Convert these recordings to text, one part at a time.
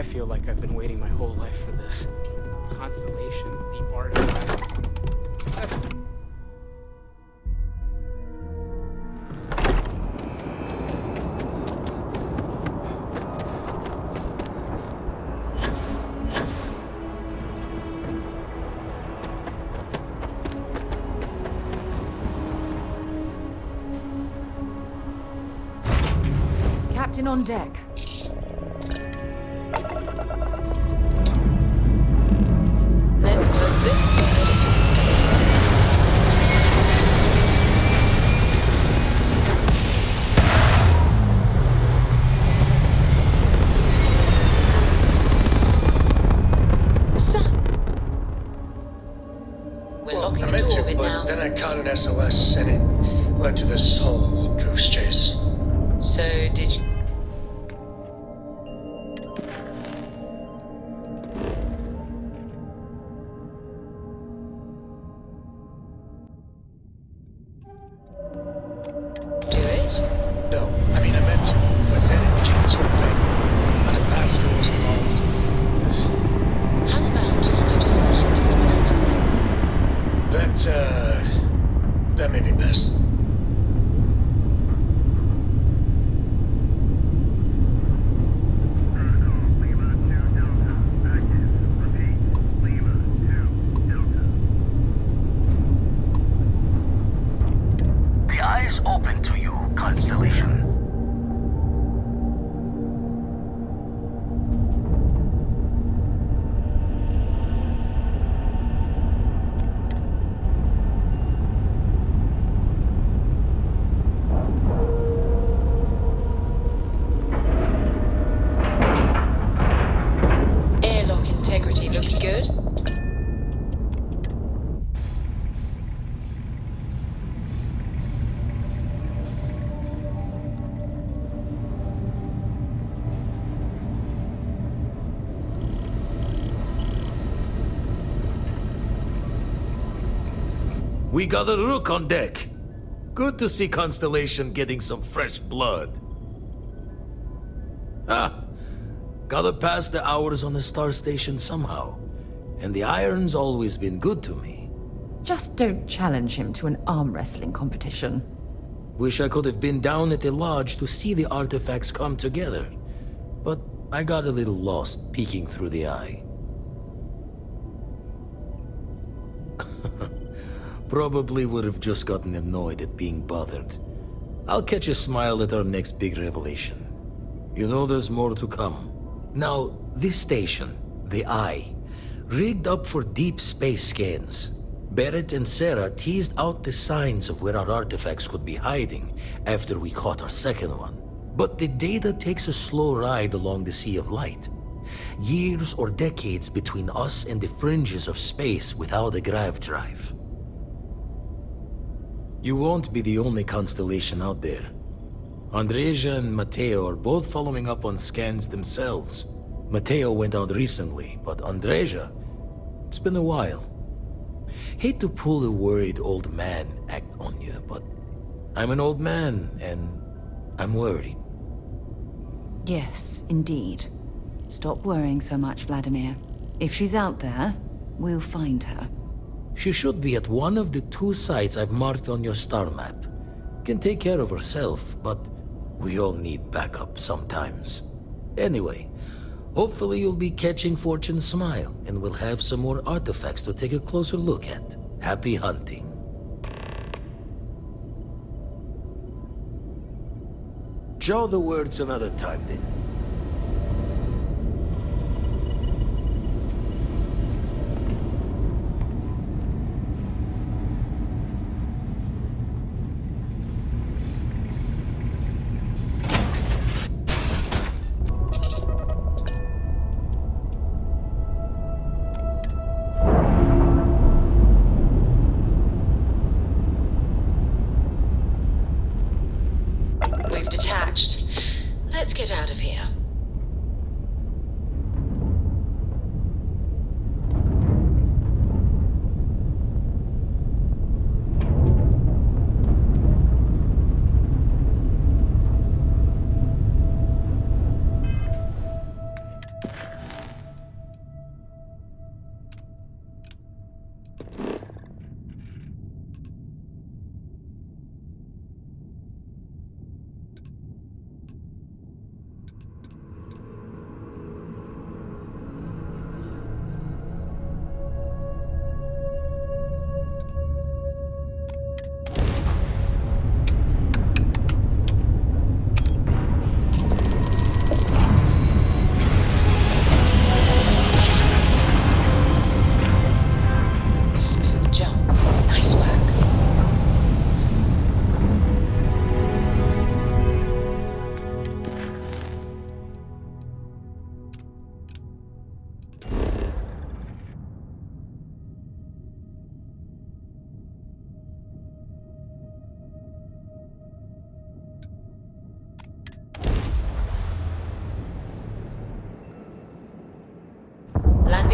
I feel like I've been waiting my whole life for this. Constellation, the artifacts. That's... Captain on deck. Let's put this bird into space. So, we're locking the door of it now. Then I caught an SOS and it led to this whole goose chase. So, did you... do it? No, I mean I meant to, but then it became this whole thing. An ambassador was involved. Yes. How about I just assign it to someone else then? That may be best. The eye is open to you, Constellation. Airlock integrity looks good. We got a rook on deck. Good to see Constellation getting some fresh blood. Gotta pass the hours on the star station somehow. And the iron's always been good to me. Just don't challenge him to an arm wrestling competition. Wish I could have been down at the lodge to see the artifacts come together. But I got a little lost peeking through the eye. Probably would have just gotten annoyed at being bothered. I'll catch a smile at our next big revelation. You know there's more to come. Now, this station, the Eye, rigged up for deep space scans. Barrett and Sarah teased out the signs of where our artifacts could be hiding after we caught our second one. But the data takes a slow ride along the Sea of Light. Years or decades between us and the fringes of space without a grav drive. You won't be the only constellation out there. Andreja and Matteo are both following up on scans themselves. Matteo went out recently, but Andreja, it's been a while. Hate to pull a worried old man act on you, but I'm an old man and I'm worried. Yes, indeed. Stop worrying so much, Vladimir. If she's out there, we'll find her. She should be at one of the 2 sites I've marked on your star map. Can take care of herself, but we all need backup sometimes. Anyway, hopefully you'll be catching Fortune's smile, and we'll have some more artifacts to take a closer look at. Happy hunting. Jaw the words another time, then. We've detached. Let's get out of here.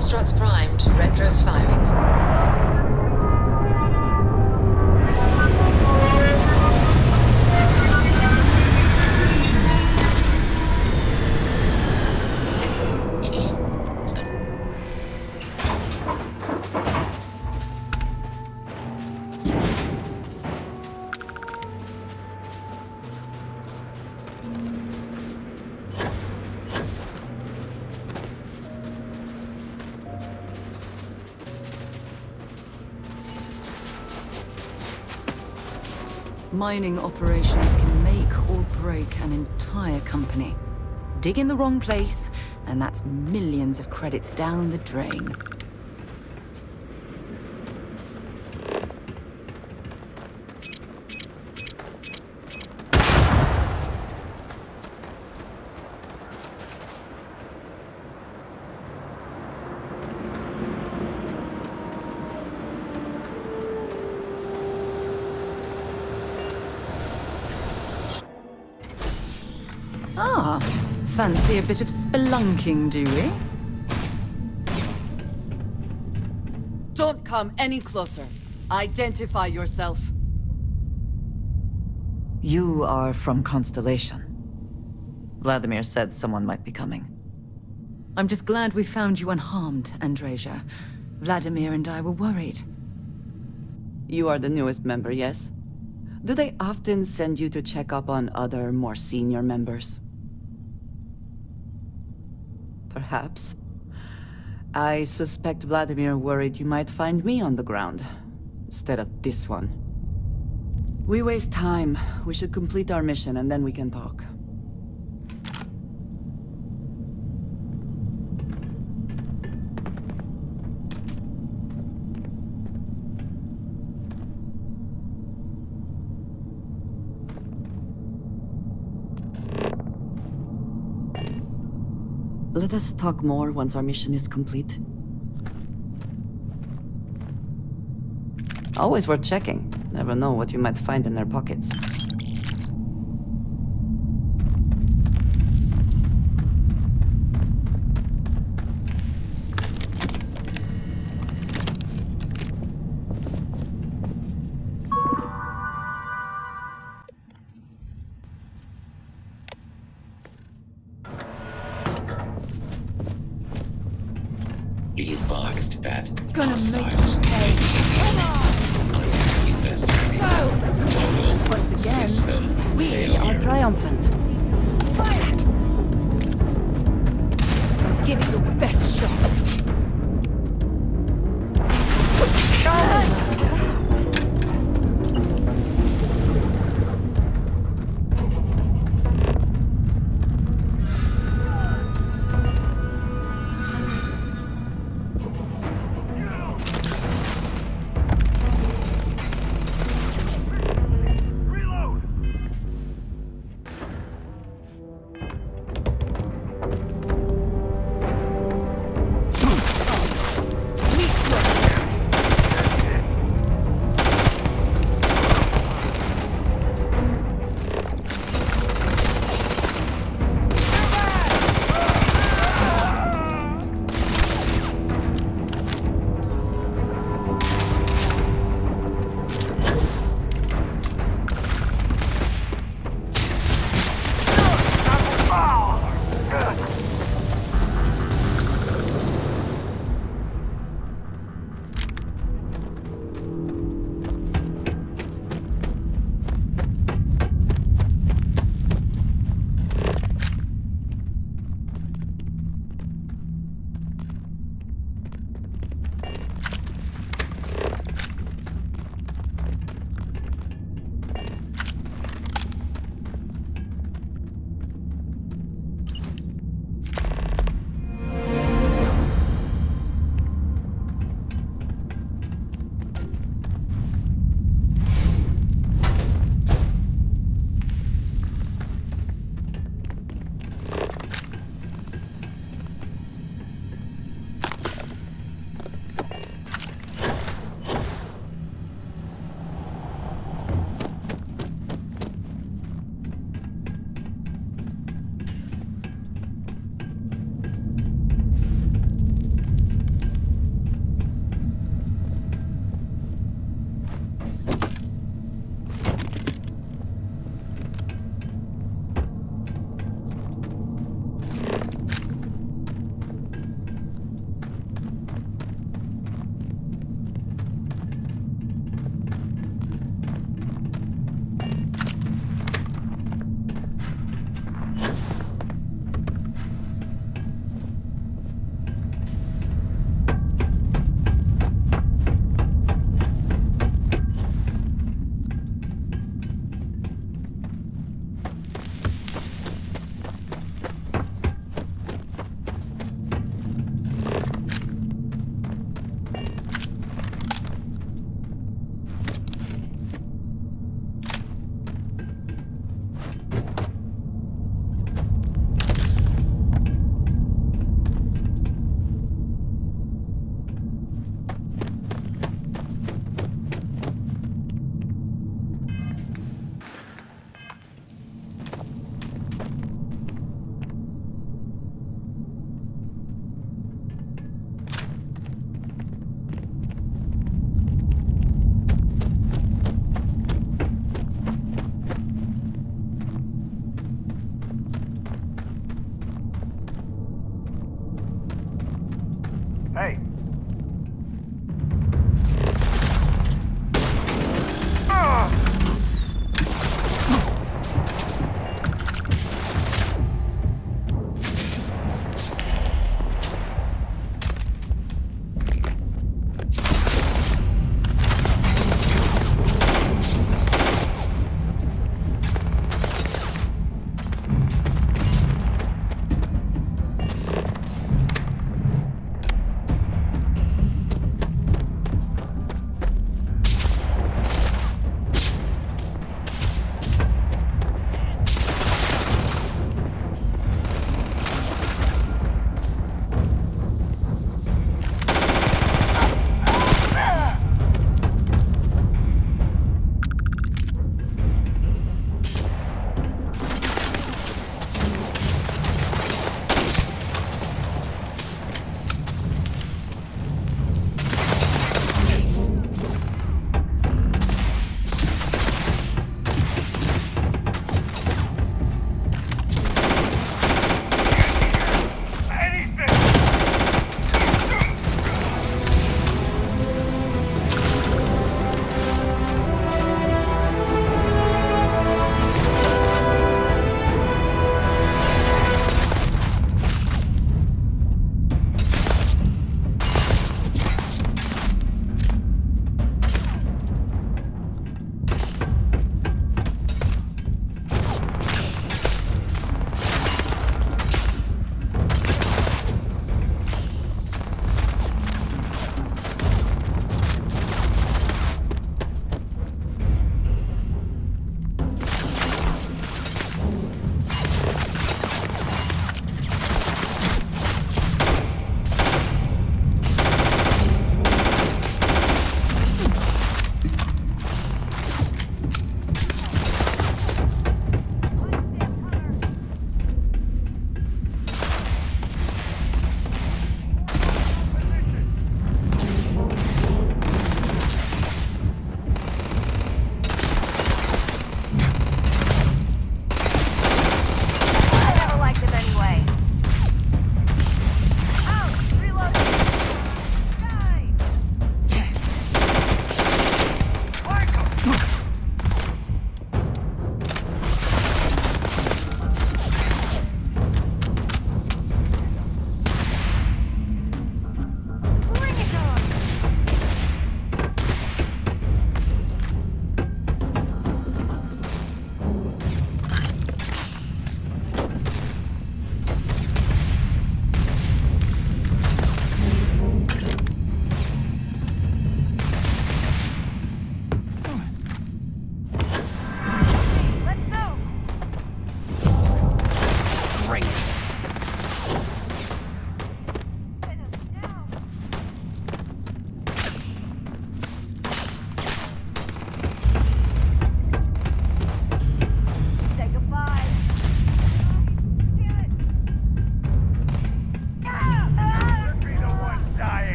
struts primed. Retros firing. Mining operations can make or break an entire company. Dig in the wrong place, and that's millions of credits down the drain. Ah, fancy a bit of spelunking, do we? Don't come any closer. Identify yourself. You are from Constellation. Vladimir said someone might be coming. I'm just glad we found you unharmed, Andreja. Vladimir and I were worried. You are the newest member, yes? Do they often send you to check up on other, more senior members? Perhaps. I suspect Vladimir worried you might find me on the ground, instead of this one. We waste time. We should complete our mission and then we can talk. Let us talk more once our mission is complete. Always worth checking. Never know what you might find in their pockets. Be advised that Gonna make hostiles you pay. investigate Go! total Once again, system we failure. are triumphant. Give it your best shot.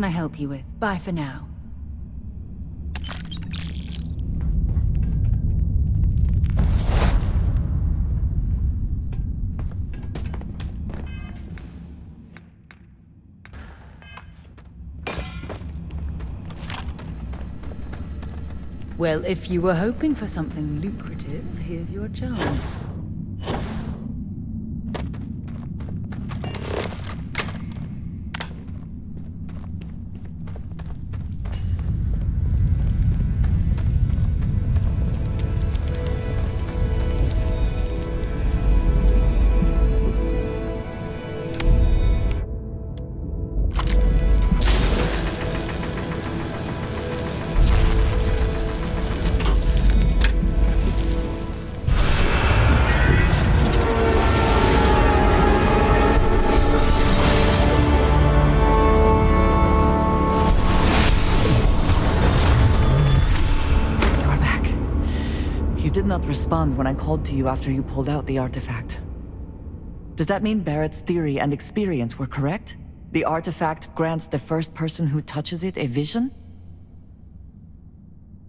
can I help you with? Bye for now. Well, if you were hoping for something lucrative, here's your chance. You did not respond when I called to you after you pulled out the artifact. Does that mean Barrett's theory and experience were correct? The artifact grants the first person who touches it a vision?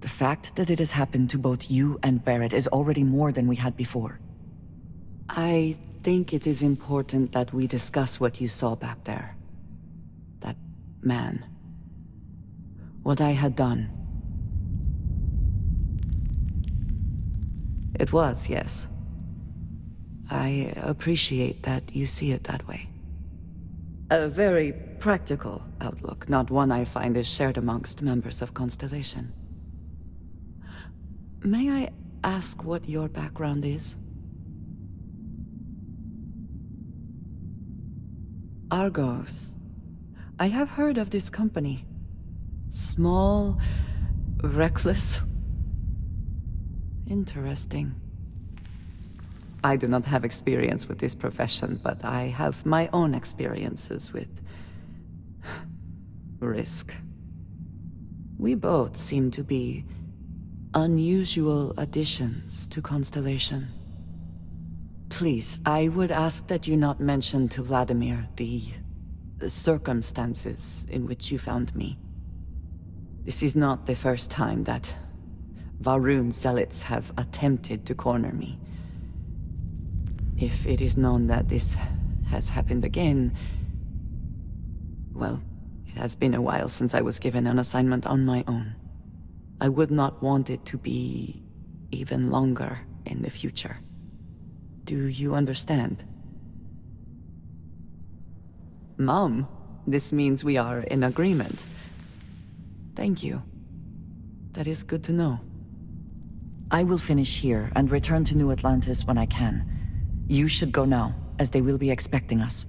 The fact that it has happened to both you and Barrett is already more than we had before. I think it is important that we discuss what you saw back there. That man. What I had done. It was, yes. I appreciate that you see it that way. A very practical outlook, not one I find is shared amongst members of Constellation. May I ask what your background is? Argos. I have heard of this company. Small, reckless. Interesting. I do not have experience with this profession, but I have my own experiences with risk. We both seem to be unusual additions to Constellation. Please, I would ask that you not mention to Vladimir the circumstances in which you found me. This is not the first time that Varun zealots have attempted to corner me. If it is known that this has happened again, well, it has been a while since I was given an assignment on my own. I would not want it to be even longer in the future. Do you understand? Mom, this means we are in agreement. Thank you. That is good to know. I will finish here and return to New Atlantis when I can. You should go now, as they will be expecting us.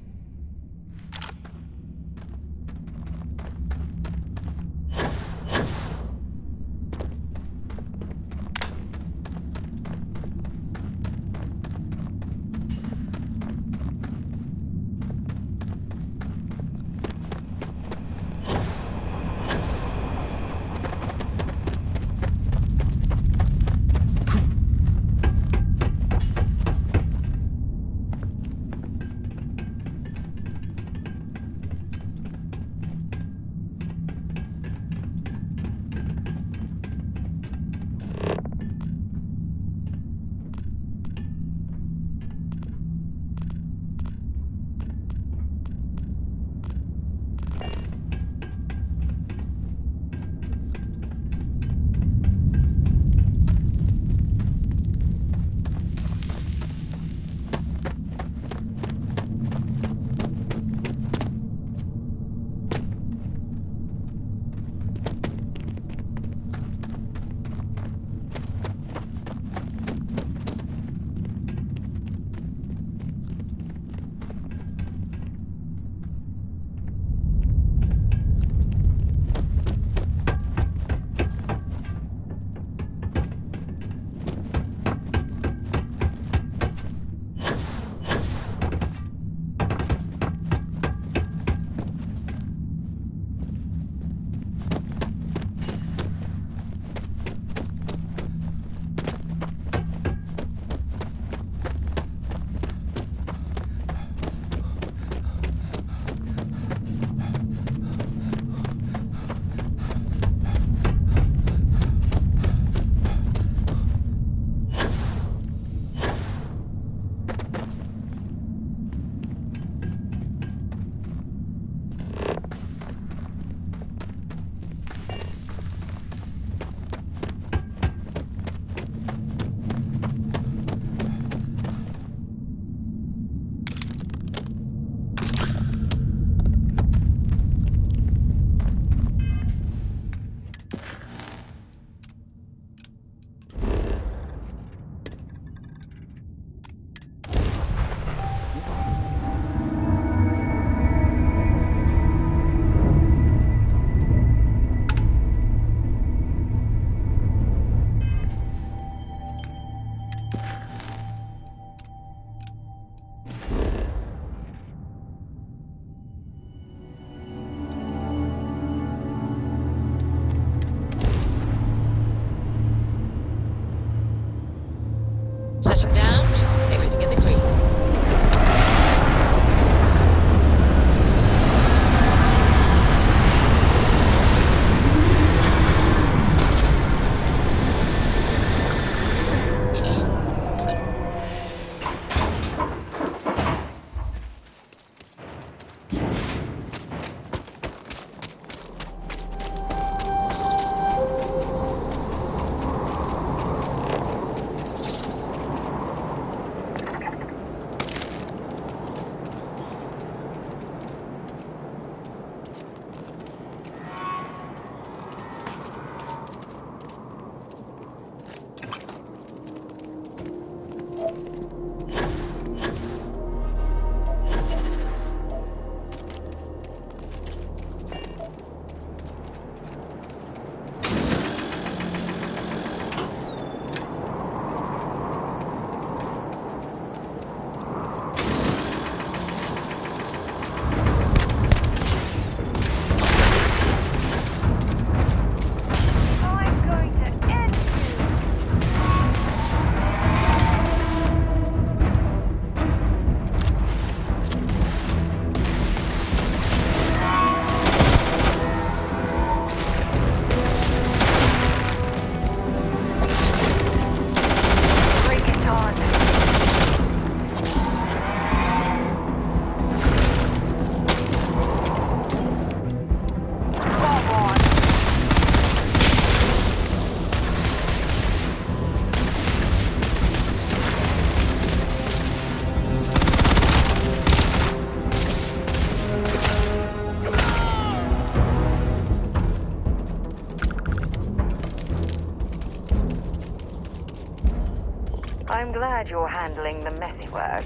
I'm glad you're handling the messy work.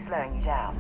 Slowing you down.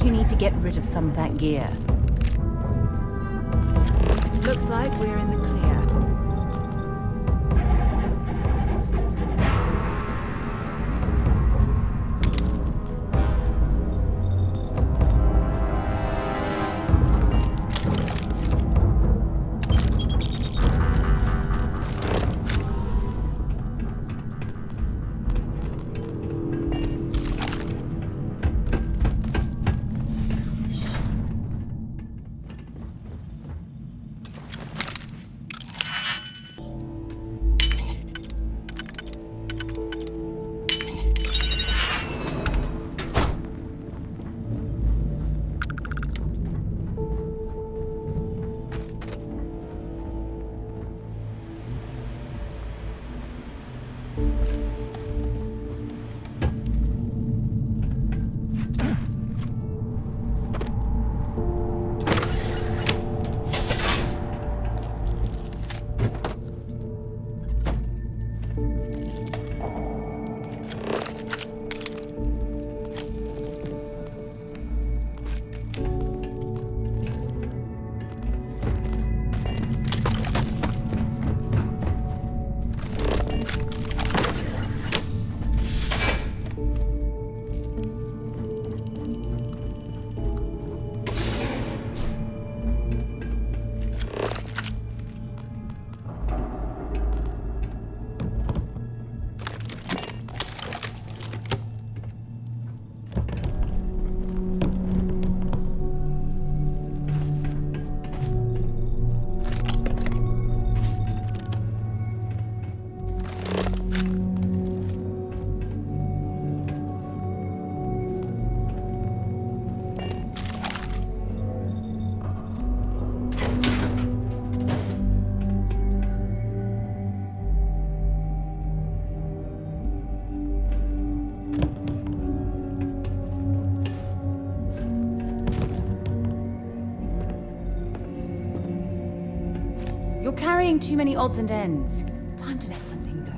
you need to get rid of some of that gear. Looks like we're in the clear. You're carrying too many odds and ends. Time to let something go.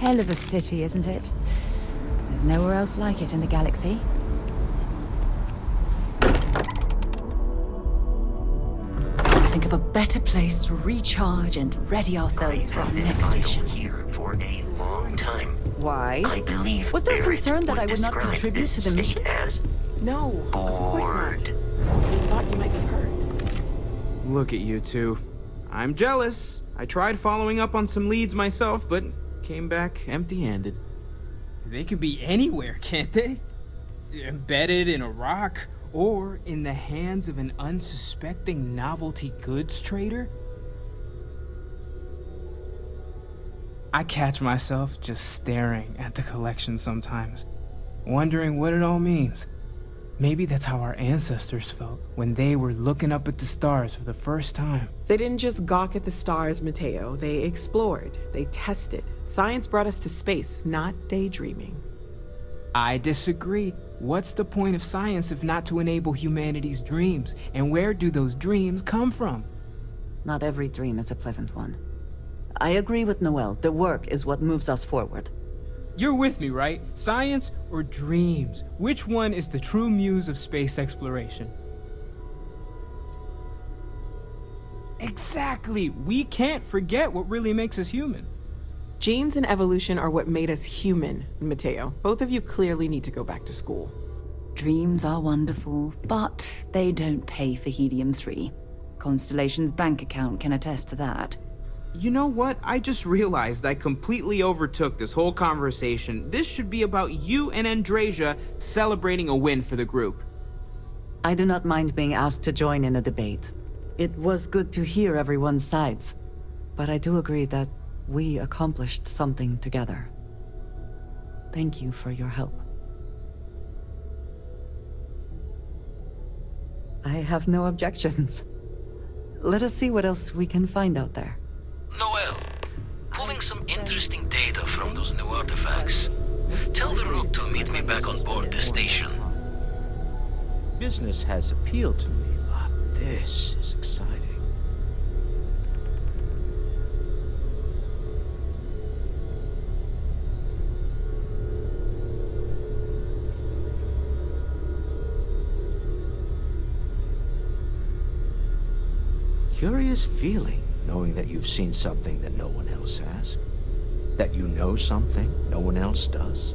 Hell of a city, isn't it? There's nowhere else like it in the galaxy. Can't think of a better place to recharge and ready ourselves for our next mission. Here for a long time. Why? I believe Was there Barrett concern that I would not describe contribute this to the state mission? As No, of course not. bored. We thought you might be hurt. Look at you two. I'm jealous. I tried following up on some leads myself, but came back empty-handed. They could be anywhere, can't they? Embedded in a rock, or in the hands of an unsuspecting novelty goods trader? I catch myself just staring at the collection sometimes, wondering what it all means. Maybe that's how our ancestors felt when they were looking up at the stars for the first time. They didn't just gawk at the stars, Mateo. They explored. They tested. Science brought us to space, not daydreaming. I disagree. What's the point of science if not to enable humanity's dreams? And where do those dreams come from? Not every dream is a pleasant one. I agree with Noel. The work is what moves us forward. You're with me, right? Science or dreams? Which one is the true muse of space exploration? Exactly! We can't forget what really makes us human. Genes and evolution are what made us human, Mateo. Both of you clearly need to go back to school. Dreams are wonderful, but they don't pay for helium-3. Constellation's bank account can attest to that. You know what? I just realized I completely overtook this whole conversation. This should be about you and Andreja celebrating a win for the group. I do not mind being asked to join in a debate. It was good to hear everyone's sides. But I do agree that we accomplished something together. Thank you for your help. I have no objections. Let us see what else we can find out there. Noel, pulling some interesting data from those new artifacts. Tell the Rook to meet me back on board the station. Business has appealed to me, but this is exciting. Curious feeling, knowing that you've seen something that no one else has. That you know something no one else does.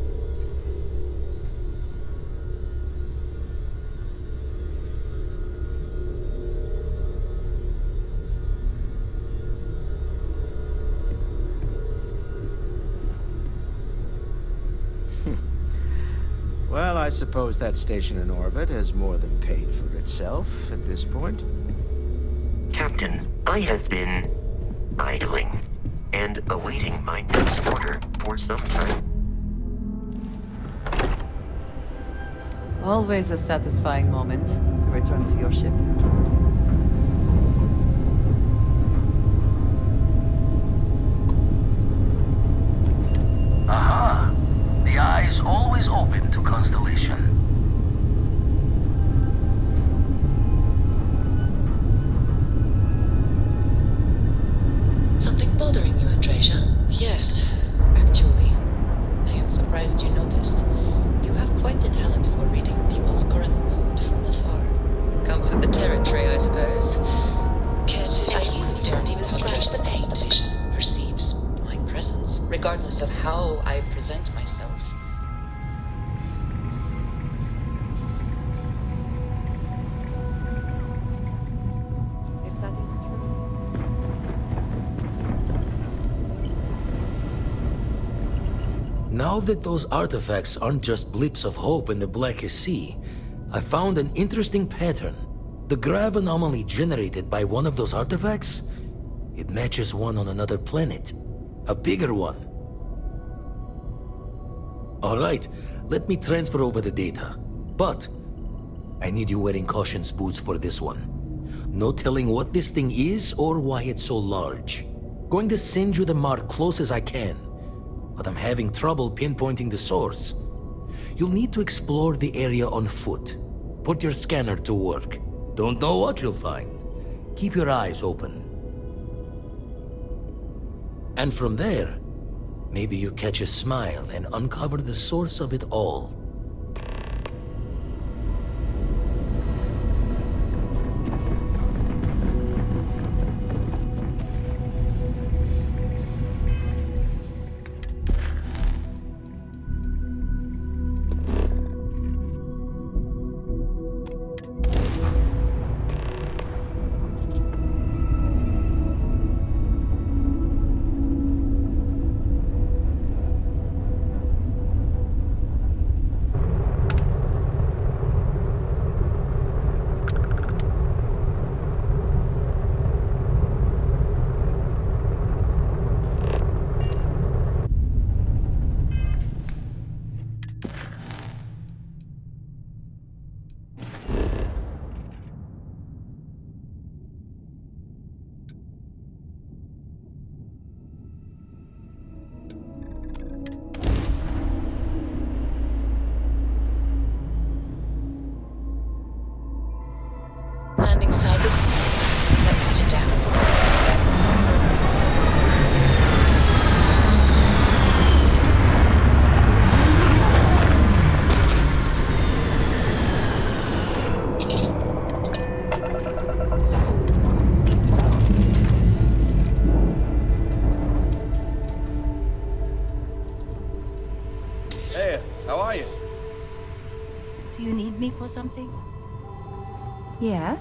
Well, I suppose that station in orbit has more than paid for itself at this point. Captain, I have been idling and awaiting my next order for some time. Always a satisfying moment to return to your ship. Aha! The eye's always open to Constellation. Something bothering you, Andreja? Yes, actually. I am surprised you noticed. You have quite the talent for reading people's current mood from afar. Comes with the territory, I suppose. Care to use don't even scratch the paint. Constellation perceives my presence, regardless of how I present myself. If that is true. Now that those artifacts aren't just blips of hope in the blackest sea, I found an interesting pattern. The grav anomaly generated by one of those artifacts, it matches one on another planet. A bigger one. Alright, let me transfer over the data. But I need you wearing caution's boots for this one. No telling what this thing is or why it's so large. Going to send you the mark close as I can, but I'm having trouble pinpointing the source. You'll need to explore the area on foot. Put your scanner to work. Don't know what you'll find. Keep your eyes open. And from there, maybe you catch a smile and uncover the source of it all. Landing sideways. Let's set it down. Hey, how are you? Do you need me for something? Yeah?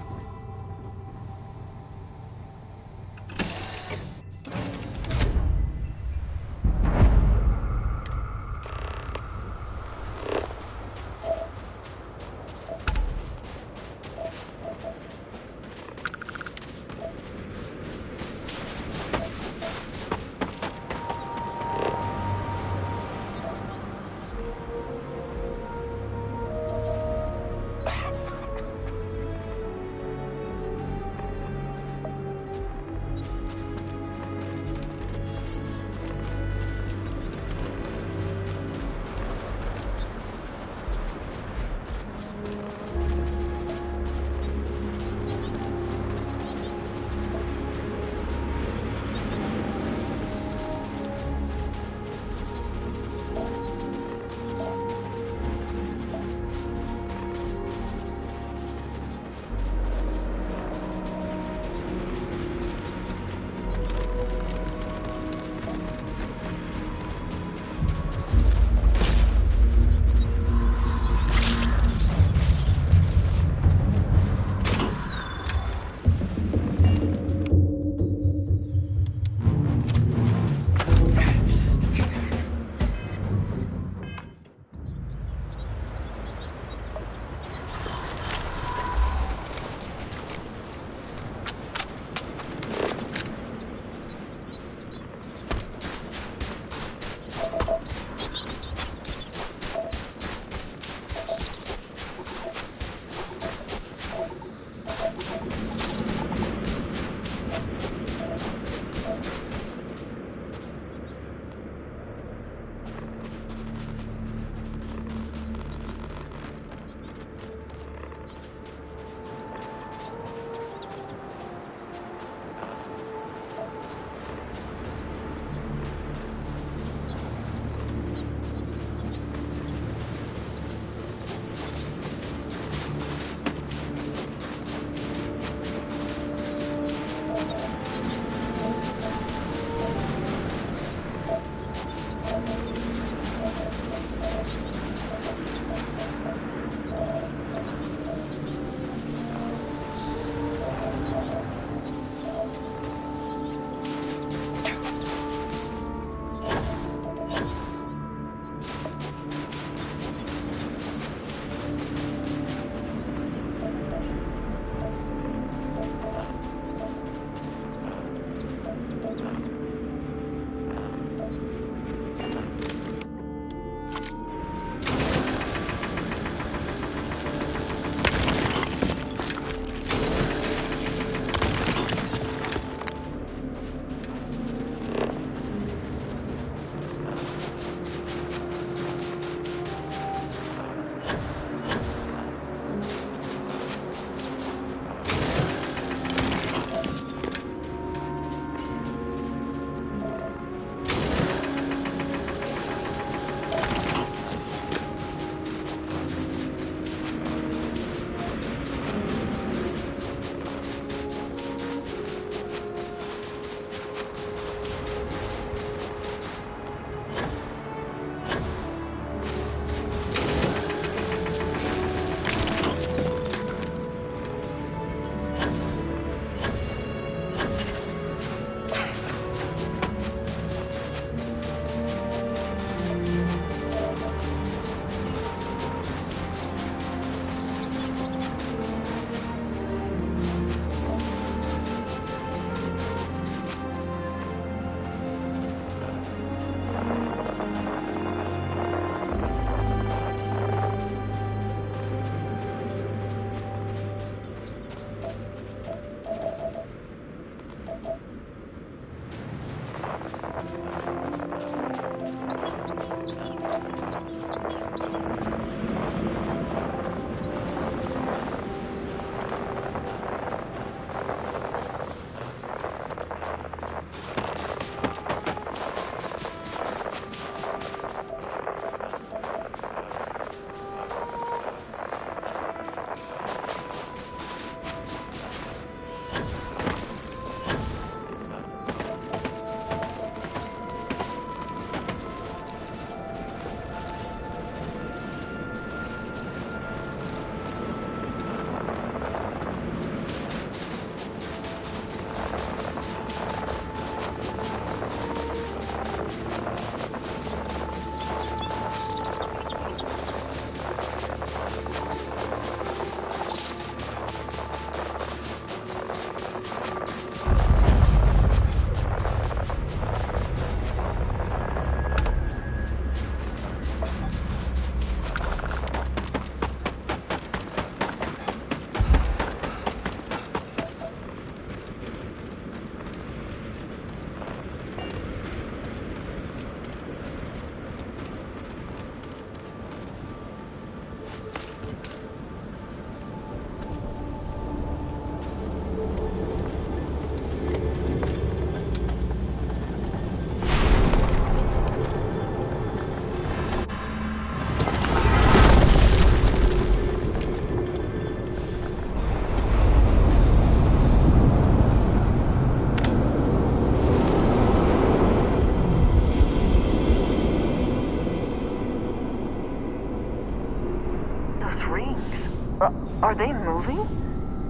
Are they moving?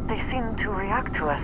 They seem to react to us.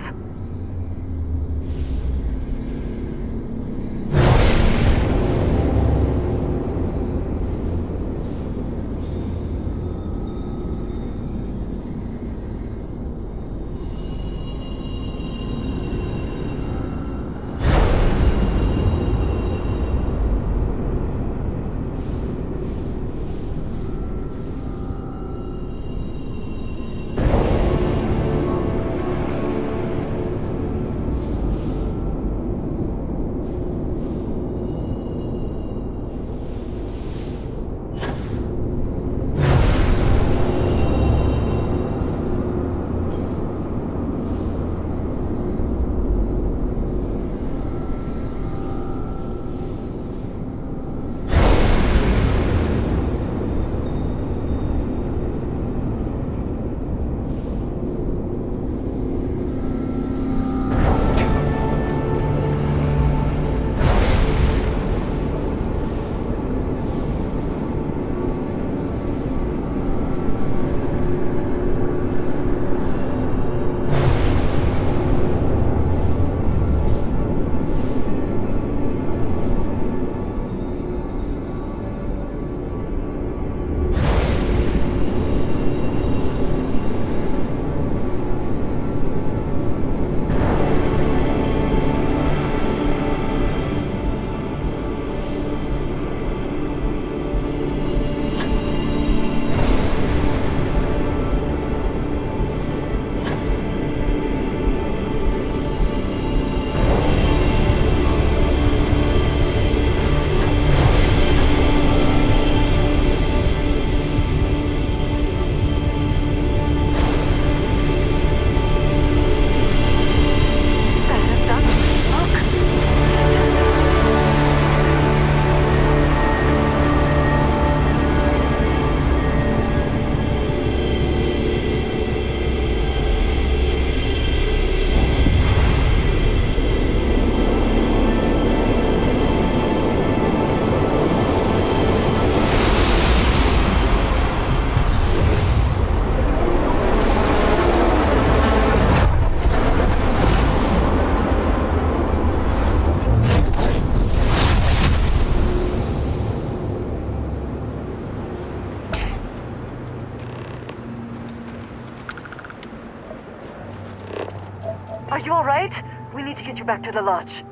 Are you alright? We need to get you back to the lodge.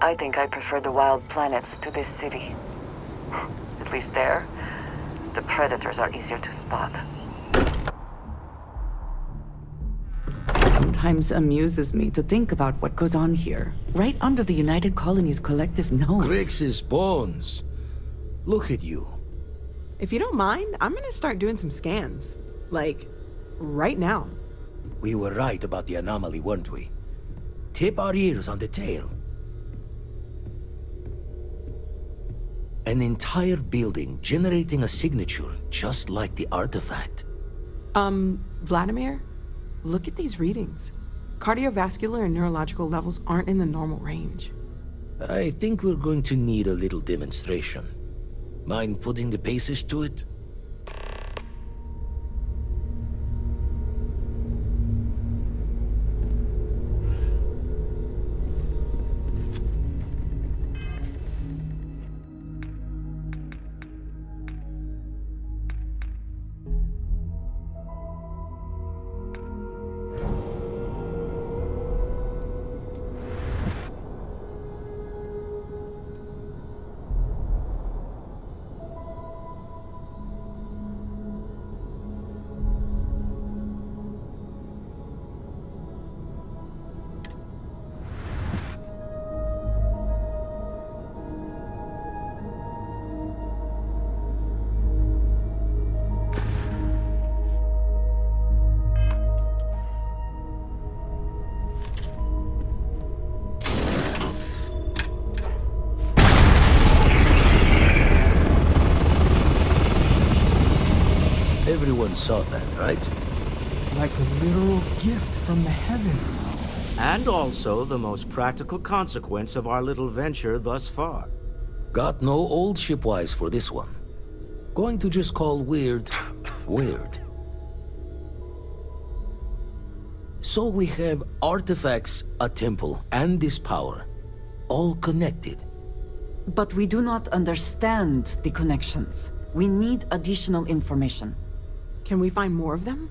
I think I prefer the wild planets to this city. At least there, the predators are easier to spot. Sometimes amuses me to think about what goes on here, right under the United Colony's collective nose. Grix's bones. Look at you. If you don't mind, I'm gonna start doing some scans. Like, right now. We were right about the anomaly, weren't we? Tip our ears on the tail. An entire building generating a signature just like the artifact. Vladimir? Look at these readings. Cardiovascular and neurological levels aren't in the normal range. I think we're going to need a little demonstration. Mind putting the paces to it? Everyone saw that, right? Like a literal gift from the heavens. And also the most practical consequence of our little venture thus far. Got no old shipwise for this one. Going to just call weird, weird. So we have artifacts, a temple, and this power. All connected. But we do not understand the connections. We need additional information. Can we find more of them?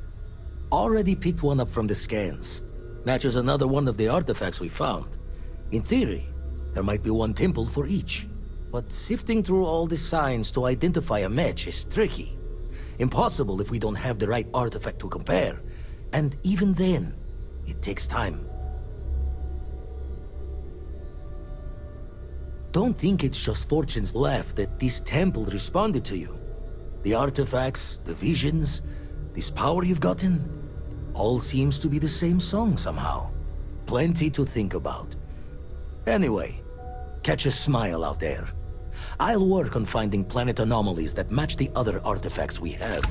Already picked one up from the scans. Matches another one of the artifacts we found. In theory, there might be one temple for each. But sifting through all the signs to identify a match is tricky. Impossible if we don't have the right artifact to compare. And even then, it takes time. Don't think it's just Fortune's laugh that this temple responded to you. The artifacts, the visions, this power you've gotten, all seems to be the same song somehow. Plenty to think about. Anyway, catch a smile out there. I'll work on finding planet anomalies that match the other artifacts we have.